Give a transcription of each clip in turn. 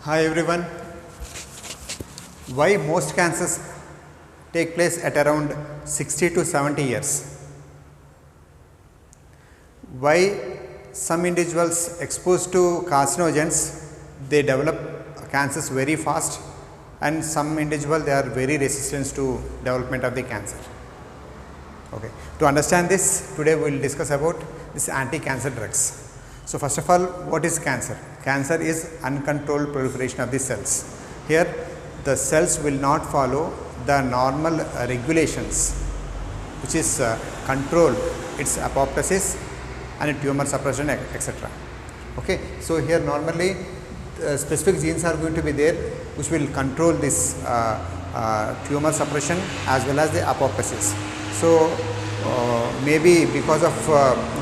Hi everyone. Why most cancers take place at around 60 to 70 years? Why some individuals exposed to carcinogens they develop cancers very fast, and some individual they are very resistant to development of the cancer. Okay. To understand this, today we will discuss about this anti-cancer drugs. So, first of all, what is cancer? Cancer is uncontrolled proliferation of the cells. Here the cells will not follow the normal regulations, which is control its apoptosis and tumor suppression, etc. Okay. So, here normally specific genes are going to be there which will control this tumor suppression as well as the apoptosis. So, maybe because of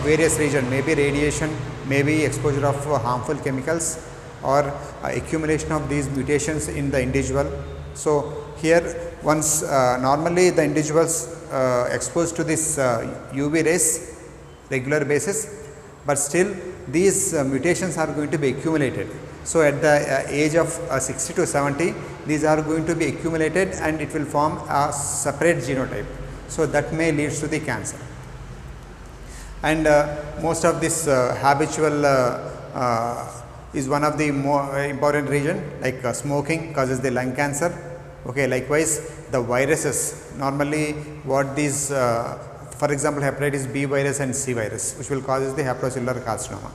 various reasons, maybe radiation, maybe exposure of harmful chemicals, or accumulation of these mutations in the individual. So, here once normally the individuals exposed to this UV rays regular basis, but still these mutations are going to be accumulated. So, at the age of 60 to 70, these are going to be accumulated and it will form a separate genotype. So, that may lead to the cancer. And most of this habitual is one of the more important reason, like smoking causes the lung cancer. Okay, likewise the viruses, normally what these for example hepatitis B virus and C virus, which will cause the hepatocellular carcinoma.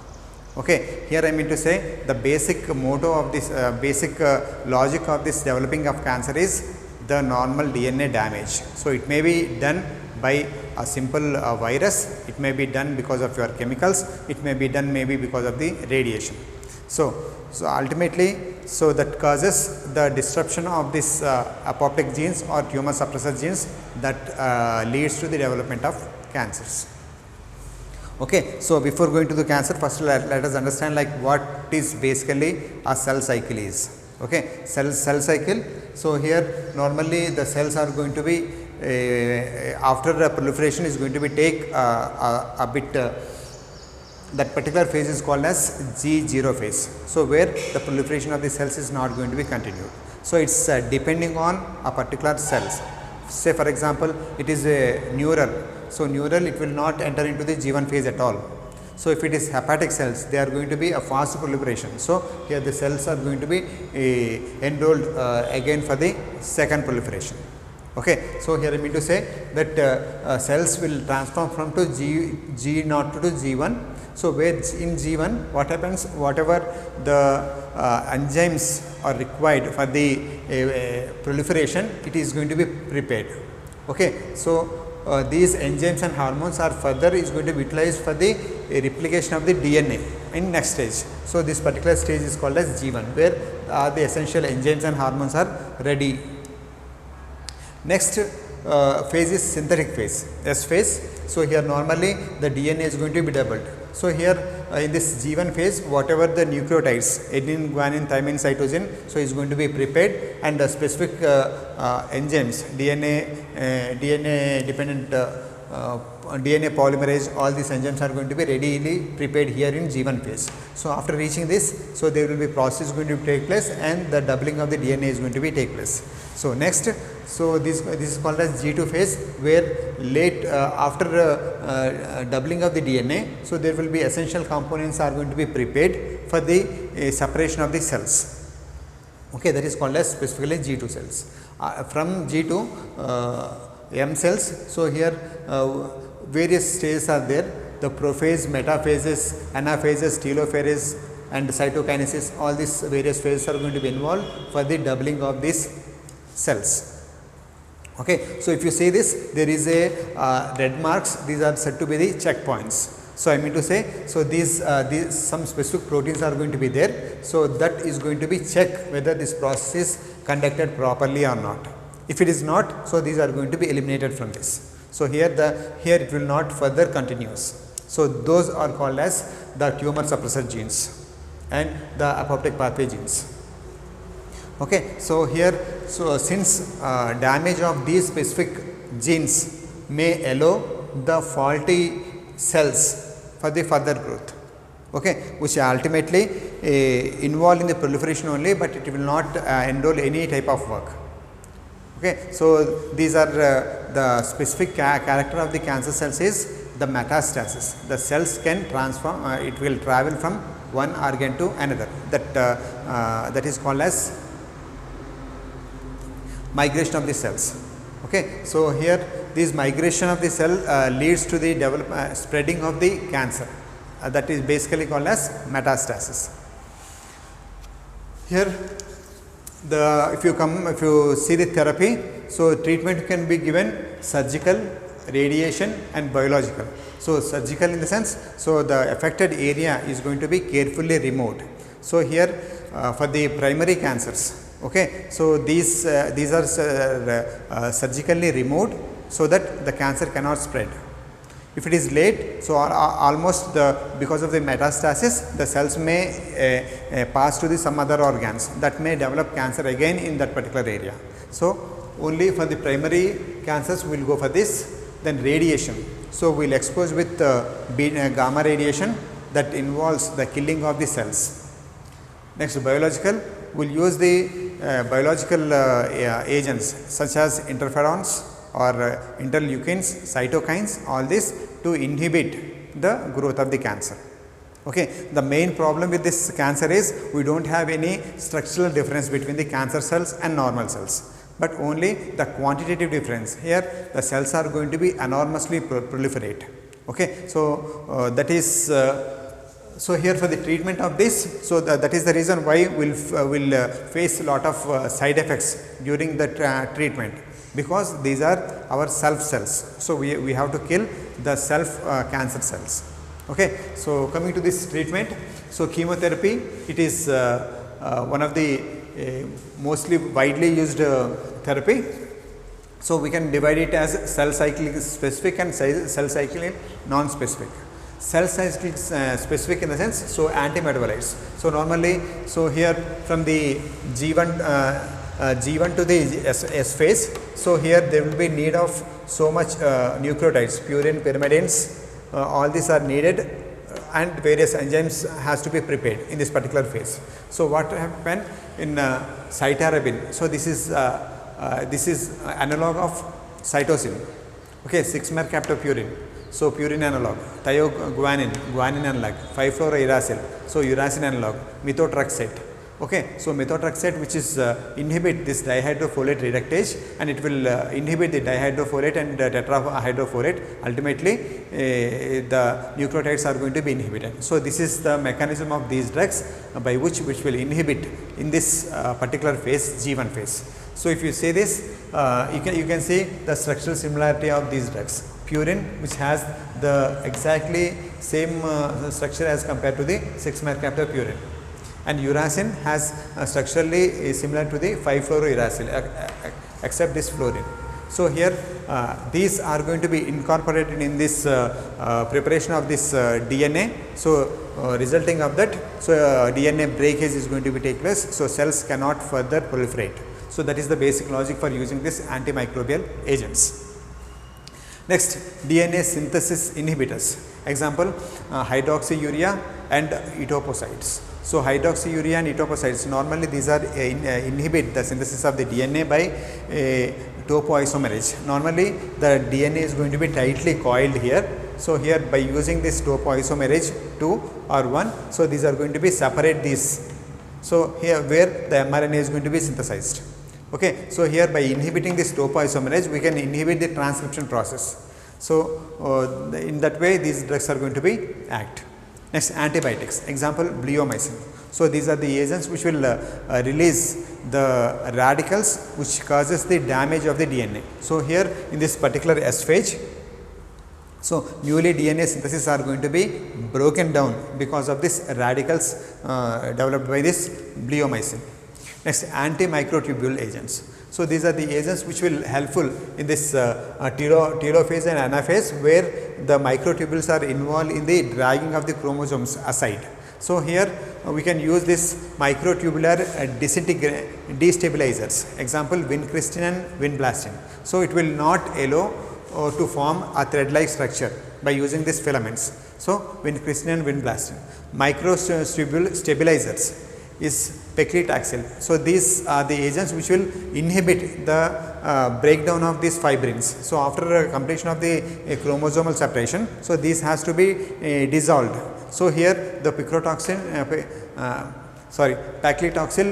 Okay, here I mean to say the basic motto of this basic logic of this developing of cancer is the normal DNA damage. So, it may be done by a simple virus, it may be done because of your chemicals, it may be done maybe because of the radiation. So ultimately, so that causes the disruption of this apoptic genes or tumor suppressor genes that leads to the development of cancers. Okay. So, before going to the cancer, first let us understand like what is basically a cell cycle is. Okay. Cell cycle. So, here normally the cells are going to be after the proliferation is going to be take a bit that particular phase is called as G0 phase. So, where the proliferation of the cells is not going to be continued. So, it is depending on a particular cells. Say for example, it is a neural. So, neural it will not enter into the G1 phase at all. So, if it is hepatic cells, they are going to be a fast proliferation. So, here the cells are going to be enrolled again for the second proliferation. Okay. So, here I mean to say that cells will transform from to G0 to G1. So, where in G1 what happens, whatever the enzymes are required for the proliferation, it is going to be prepared. Okay. So, these enzymes and hormones are further is going to be utilized for the replication of the DNA in next stage. So, this particular stage is called as G1, where the essential enzymes and hormones are ready. Next phase is synthetic phase, S phase. So, here normally the DNA is going to be doubled. So, here in this G1 phase, whatever the nucleotides adenine, guanine, thymine, cytosine, so is going to be prepared, and the specific enzymes DNA dependent DNA polymerase, all these enzymes are going to be readily prepared here in G1 phase. So, after reaching this, so there will be process going to take place and the doubling of the DNA is going to be take place. So, next, so this is called as G2 phase, where late after doubling of the DNA, so there will be essential components are going to be prepared for the separation of the cells. Okay, that is called as specifically G2 cells. From G2 M cells, so here various stages are there, the prophase, metaphases, anaphases, telophase and cytokinesis, all these various phases are going to be involved for the doubling of these cells. Okay. So, if you see this, there is a red marks, these are said to be the checkpoints. So, I mean to say, so these some specific proteins are going to be there. So, that is going to be check whether this process is conducted properly or not. If it is not, so these are going to be eliminated from this. So, here it will not further continues. So, those are called as the tumor suppressor genes and the apoptic pathway genes. Okay. So, here since damage of these specific genes may allow the faulty cells for the further growth. okay, which ultimately involved in the proliferation only, but it will not enroll any type of work. Okay. So, these are the specific character of the cancer cells is the metastasis. The cells can transform, it will travel from one organ to another, that is called as migration of the cells. Okay. So, here this migration of the cell leads to the spreading of the cancer, that is basically called as metastasis. Here if you see the therapy, so treatment can be given surgical, radiation and biological. So, surgical in the sense, so the affected area is going to be carefully removed. So, here for the primary cancers, okay, so these are surgically removed so that the cancer cannot spread. If it is late, so almost because of the metastasis, the cells may pass to some other organs that may develop cancer again in that particular area. So, only for the primary cancers we will go for this. Then radiation. So, we will expose with gamma radiation that involves the killing of the cells. Next, biological, we will use the biological agents such as interferons or interleukins, cytokines, all this to inhibit the growth of the cancer. Okay. The main problem with this cancer is we do not have any structural difference between the cancer cells and normal cells, but only the quantitative difference. Here the cells are going to be enormously proliferate. Okay. So, that is so here for the treatment of this, so that is the reason why we will face a lot of side effects during the treatment, because these are our self cells. So, we have to kill the self cancer cells. Okay. So, coming to this treatment, so chemotherapy, it is one of the mostly widely used therapy. So, we can divide it as cell cycle specific and cell cycle non-specific. Cell cycle specific in the sense, so antimetabolites. So, normally, so here from the G1 to the S phase, so here there will be need of so much nucleotides, purine, pyrimidines, all these are needed and various enzymes has to be prepared in this particular phase. So, what happen in cytarabine? So, this is analog of cytosine, okay, 6-mercaptopurine. So, purine analog, thioguanine, guanine analog, 5-fluorouracil, so uracil analog, methotrexate. Okay. So, methotrexate, which is inhibit this dihydrofolate reductase, and it will inhibit the dihydrofolate and tetrahydrofolate. Ultimately, the nucleotides are going to be inhibited. So, this is the mechanism of these drugs by which will inhibit in this particular phase, G1 phase. So, if you say this, you can see the structural similarity of these drugs. Purine, which has the exactly same structure as compared to the 6-mercaptopurine, and uracil has structurally similar to the 5-fluorouracil except this fluorine. So, here these are going to be incorporated in this preparation of this DNA. So, resulting of that, so DNA breakage is going to be take place. So, cells cannot further proliferate. So, that is the basic logic for using this antimicrobial agents. Next, DNA synthesis inhibitors. Example, hydroxyurea and etoposide. So, hydroxyurea and etoposide, normally these are inhibit the synthesis of the DNA by topoisomerase. Normally, the DNA is going to be tightly coiled here. So, here by using this topoisomerase 2 or 1, so these are going to be separate these. So, here where the mRNA is going to be synthesized. Okay. So, here by inhibiting this topoisomerase, we can inhibit the transcription process. So, in that way these drugs are going to be act. Next, antibiotics, example bleomycin. So, these are the agents which will release the radicals which causes the damage of the DNA. So, here in this particular S phase, so newly DNA synthesis are going to be broken down because of this radicals developed by this bleomycin. Next, antimicrotubule agents. So, these are the agents which will helpful in this telophase and anaphase, where the microtubules are involved in the dragging of the chromosomes aside. So, here we can use this microtubular destabilizers, example vincristine and vinblastine. So, it will not allow to form a thread like structure by using these filaments. So, vincristine and vinblastine. Microtubule stabilizers is paclitaxel. So, these are the agents which will inhibit the breakdown of these fibrins. So, after completion of the chromosomal separation, so this has to be dissolved. So, here the paclitaxel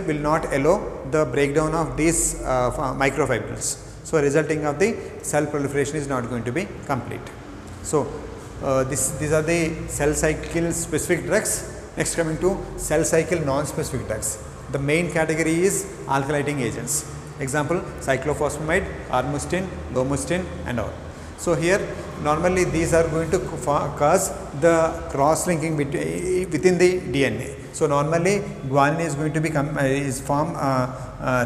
will not allow the breakdown of these microfibrils. So, resulting of the cell proliferation is not going to be complete. So, these are the cell cycle specific drugs. Next, coming to cell cycle non-specific drugs. The main category is alkylating agents. Example, cyclophosphamide, armoustin, lomustine and all. So, here normally these are going to cause the cross-linking within the DNA. So, normally guanine is going to become form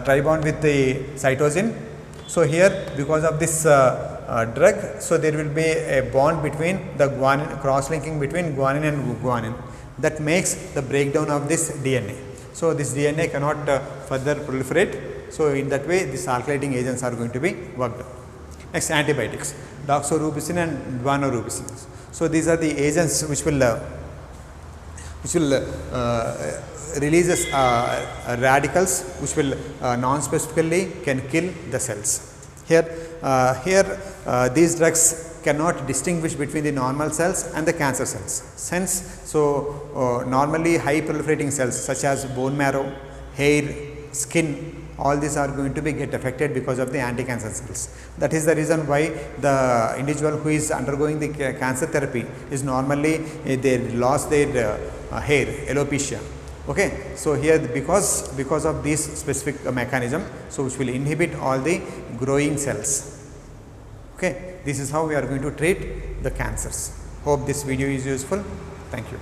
tribond with the cytosine. So, here because of this drug, so there will be a bond between the guanine, cross-linking between guanine and guanine, that makes the breakdown of this DNA. So, this DNA cannot further proliferate. So, in that way these alkylating agents are going to be worked on. Next, antibiotics, doxorubicin and guanorubicin. So, these are the agents which will releases radicals which will non-specifically can kill the cells. Here these drugs cannot distinguish between the normal cells and the cancer cells. Normally high proliferating cells such as bone marrow, hair, skin, all these are going to be get affected because of the anti-cancer cells. That is the reason why the individual who is undergoing the cancer therapy is normally they lost their hair, alopecia. Okay. So, here because of this specific mechanism, so which will inhibit all the growing cells. Okay. This is how we are going to treat the cancers. Hope this video is useful. Thank you.